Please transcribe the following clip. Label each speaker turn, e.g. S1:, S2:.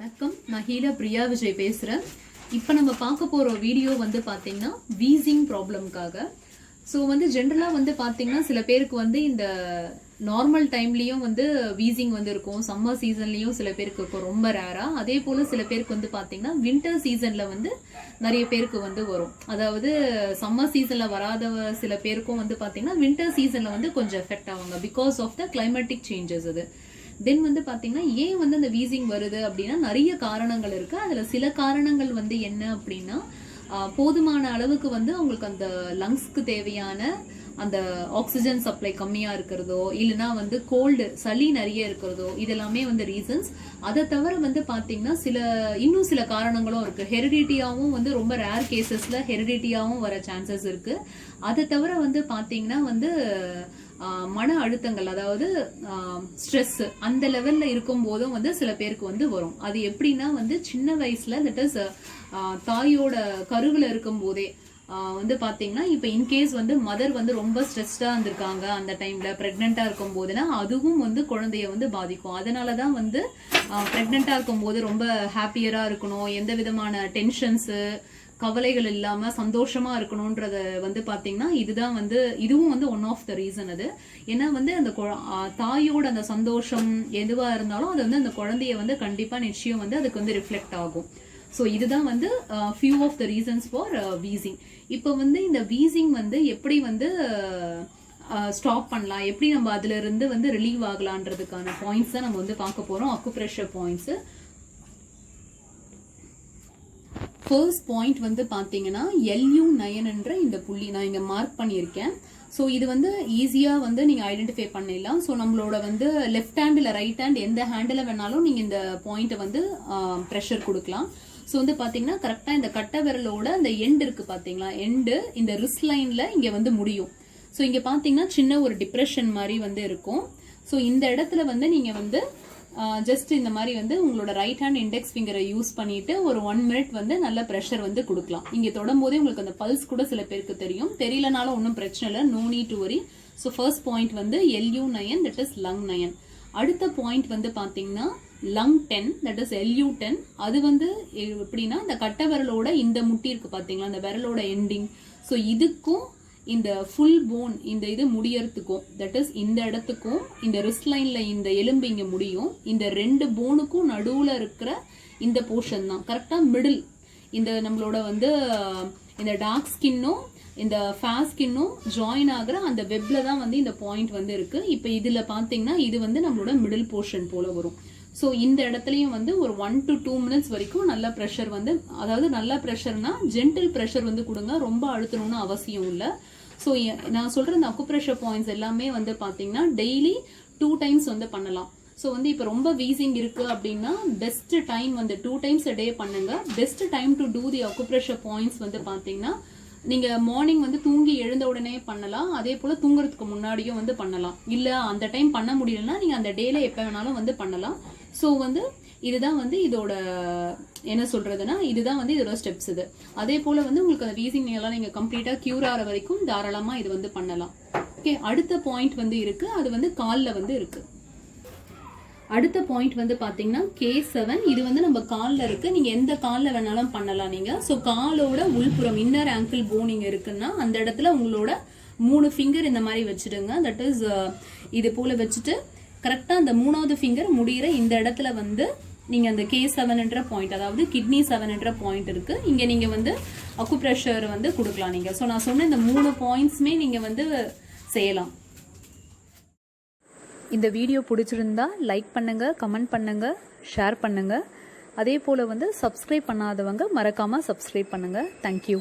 S1: வணக்கம், நான் ஹீலா பிரியா விஜய் பேசுகிறேன். இப்போ நம்ம பார்க்க போகிற வீடியோ வந்து பார்த்தீங்கன்னா வீசிங் ப்ராப்ளம்காக. ஸோ வந்து ஜென்ரலாக வந்து பார்த்தீங்கன்னா சில பேருக்கு வந்து இந்த நார்மல் டைம்லேயும் வந்து வீசிங் வந்து இருக்கும், சம்மர் சீசன்லேயும் சில பேருக்கு இருக்கும், ரொம்ப ரேராக. அதே போல் சில பேருக்கு வந்து பார்த்தீங்கன்னா வின்டர் சீசனில் வந்து நிறைய பேருக்கு வந்து வரும். அதாவது சம்மர் சீசனில் வராத சில பேருக்கும் வந்து பார்த்தீங்கன்னா வின்டர் சீசனில் வந்து கொஞ்சம் எஃபெக்ட் ஆவாங்க because of the climatic changes. அது தென் வந்து பார்த்தீங்கன்னா ஏன் வந்து அந்த வீசிங் வருது அப்படின்னா நிறைய காரணங்கள் இருக்கு. அதில் சில காரணங்கள் வந்து என்ன அப்படின்னா போதுமான அளவுக்கு வந்து அவங்களுக்கு அந்த லங்ஸ்க்கு தேவையான அந்த ஆக்சிஜன் சப்ளை கம்மியா இருக்கிறதோ, இல்லைன்னா வந்து கோல்டு சளி நிறைய இருக்கிறதோ, இதெல்லாமே வந்து ரீசன்ஸ். அதை தவிர வந்து பாத்தீங்கன்னா இன்னும் சில காரணங்களும் இருக்கு. ஹெரிடிட்டியாவும் வந்து ரொம்ப ரேர் கேசஸ்ல ஹெரிடிட்டியாவும் வர சான்சஸ் இருக்கு. அதை தவிர வந்து பாத்தீங்கன்னா வந்து மன அழுத்தங்கள், அதாவது ஸ்ட்ரெஸ் அந்த லெவல்ல இருக்கும் போதும் வந்து சில பேருக்கு வந்து வரும். அது எப்படின்னா வந்து சின்ன வயசுல தட் இஸ் தாயோட கருவில் இருக்கும் போதே வந்து பாத்தீங்கன்னா இப்ப இன்கேஸ் வந்து மதர் வந்து ரொம்ப ஸ்ட்ரெஸ்டா இருந்திருக்காங்க அந்த டைம்ல பிரெக்னெண்டா இருக்கும் போதுன்னா அதுவும் வந்து குழந்தைய வந்து பாதிக்கும். அதனாலதான் வந்து பிரெக்னெண்டா இருக்கும் போது ரொம்ப ஹாப்பியரா இருக்கணும், எந்த விதமான டென்ஷன்ஸ் கவலைகள் இல்லாம சந்தோஷமா இருக்கணும்ன்றத வந்து பாத்தீங்கன்னா இதுவும் வந்து ஒன் ஆஃப் த ரீசன். அது ஏன்னா வந்து அந்த தாயோட அந்த சந்தோஷம் எதுவா இருந்தாலும் அது வந்து அந்த குழந்தைய வந்து கண்டிப்பா நிச்சயம் வந்து அதுக்கு வந்து ரிஃப்ளெக்ட் ஆகும். ஸோ இதுதான் வந்து few of the reasons for wheezing. இப்போ வந்து இந்த வீசிங் வந்து எப்படி வந்து ஸ்டாப் பண்ணலாம், எப்படி நம்ம அதுல இருந்து வந்து ரிலீவ் ஆகலான்றதுக்கான பாயிண்ட்ஸ் தான் நம்ம வந்து பார்க்க போறோம், அக்குப்ரெஷர் பாயிண்ட்ஸ். ஃபர்ஸ்ட் பாயிண்ட் வந்து பாத்தீங்கன்னா LU9 என்ற இந்த புள்ளி நான் இங்க மார்க் பண்ணியிருக்கேன். ஸோ இது வந்து ஈஸியா வந்து நீங்க ஐடென்டிஃபை பண்ணிடலாம். ஸோ நம்மளோட வந்து லெஃப்ட் ஹேண்ட் இல்ல ரைட் ஹேண்ட் எந்த ஹேண்டில் வேணாலும் நீங்க இந்த பாயிண்ட்டை வந்து ப்ரெஷர் கொடுக்கலாம். ஸோ வந்து பாத்தீங்கன்னா கரெக்டா இந்த கட்டை விரலோட அந்த எண்ட் இருக்கு பாத்தீங்களா, எண்டு இந்த ரிஸ்ட் லைன்ல இங்க வந்து முடியும். ஸோ இங்க பாத்தீங்கன்னா சின்ன ஒரு டிப்ரெஷன் மாதிரி வந்து இருக்கும். ஸோ இந்த இடத்துல வந்து நீங்க வந்து ஜஸ்ட் இந்த மாதிரி வந்து உங்களோட ரைட் ஹேண்ட் இண்டெக்ஸ் ஃபிங்கரை யூஸ் பண்ணிட்டு ஒரு 1 மினிட் வந்து நல்ல ப்ரெஷர் வந்து கொடுக்கலாம். இங்க தொடும் போதே உங்களுக்கு அந்த பல்ஸ் கூட சில பேருக்கு தெரியும், தெரியலனாலும் ஒன்றும் பிரச்சனை இல்லை, no need to worry. So first point வந்து LU9 தட் இஸ் லங் 9. அடுத்த பாயிண்ட் வந்து பாத்தீங்கன்னா லங் 10 தட் இஸ் LU10. அது வந்து எப்படின்னா இந்த கட்டை விரலோட இந்த முட்டி இருக்கு பாத்தீங்களா, இந்த விரலோட எண்டிங். ஸோ இதுக்கும் இந்த ஃபுல் போன் இந்த இது முடியறதுக்கும் தட் இஸ் இந்த இடத்துக்கும் இந்த ரிஸ்ட் லைன்ல இந்த எலும்பு இங்க முடியும், இந்த 2 போனுக்கும் நடுவுல இருக்கிற இந்த போர்ஷன் தான் கரெக்டா மிடில். இந்த நம்மளோட வந்து இந்த டார்க் ஸ்கின்னும் இந்த ஃபேர் ஸ்கின்னும் ஜாயின் ஆகுற அந்த வெப்ல தான் வந்து இந்த பாயிண்ட் வந்து இருக்கு. இப்ப இதுல பாத்தீங்கன்னா இது வந்து நம்மளோட மிடில் போர்ஷன் போல வரும். ஸோ இந்த இடத்துலயும் வந்து ஒரு 1 to 2 மினிட்ஸ் வரைக்கும் நல்ல ப்ரெஷர் வந்து, அதாவது நல்ல ப்ரெஷர்னா ஜென்டில் ப்ரெஷர் வந்து கொடுங்க, ரொம்ப அழுத்தணும்னு அவசியம் இல்லை. ஸோ நான் சொல்ற இந்த அக்குப்ரெஷர் பாயிண்ட்ஸ் எல்லாமே வந்து பாத்தீங்கன்னா டெய்லி 2 டைம்ஸ் வந்து பண்ணலாம். ஸோ வந்து இப்போ ரொம்ப வீசிங் இருக்கு அப்படின்னா பெஸ்ட் டைம் வந்து 2 டைம்ஸ் a day பண்ணுங்க. Best time to do the acupressure points வந்து பாத்தீங்கன்னா நீங்க மார்னிங் வந்து தூங்கி எழுந்த உடனே பண்ணலாம், அதே போல தூங்குறதுக்கு முன்னாடியும் வந்து பண்ணலாம். இல்ல அந்த டைம் பண்ண முடியலன்னா நீங்க அந்த டேல எப்ப வேணாலும் வந்து பண்ணலாம். ஸோ வந்து இதுதான் வந்து இதோட என்ன சொல்றதுன்னா இதுதான் வந்து இதோட ஸ்டெப்ஸ். இது அதே போல வந்து உங்களுக்கு அந்த வீசிங் எல்லாம் நீங்க கம்ப்ளீட்டா கியூர் ஆகிற வரைக்கும் தாராளமா இது வந்து பண்ணலாம். ஓகே, அடுத்த பாயிண்ட் வந்து இருக்கு, அது வந்து கால்ல வந்து இருக்கு. அடுத்த பாயிண்ட் வந்து பாத்தீங்கன்னா K7. இது வந்து நம்ம கால்ல இருக்கு, நீங்க எந்த கால்ல வேணாலும் பண்ணலாம் நீங்க. ஸோ காலோட உள்புறம் இன்னர் ஆங்கிள் போன் இங்க இருக்குன்னா அந்த இடத்துல உங்களோட 3 ஃபிங்கர் இந்த மாதிரி வச்சுடுங்க. தட் இஸ் இது போல வச்சுட்டு கரெக்டா அந்த 3வது ஃபிங்கர் முடிகிற இந்த இடத்துல வந்து நீங்க அந்த K7 என்ற பாயிண்ட், அதாவது கிட்னி 7 என்ற பாயிண்ட் இருக்கு, இங்க நீங்க வந்து அக்குப்ரெஷர் வந்து கொடுக்கலாம் நீங்க. ஸோ நான் சொன்ன இந்த 3 பாயிண்ட்ஸ்மே நீங்க வந்து செய்யலாம். இந்த வீடியோ பிடிச்சிருந்தா லைக் பண்ணுங்க, கமெண்ட் பண்ணுங்க, ஷேர் பண்ணுங்க. அதே போல வந்து சப்ஸ்கிரைப் பண்ணாதவங்க மறக்காம சப்ஸ்கிரைப் பண்ணுங்க. தேங்க்யூ.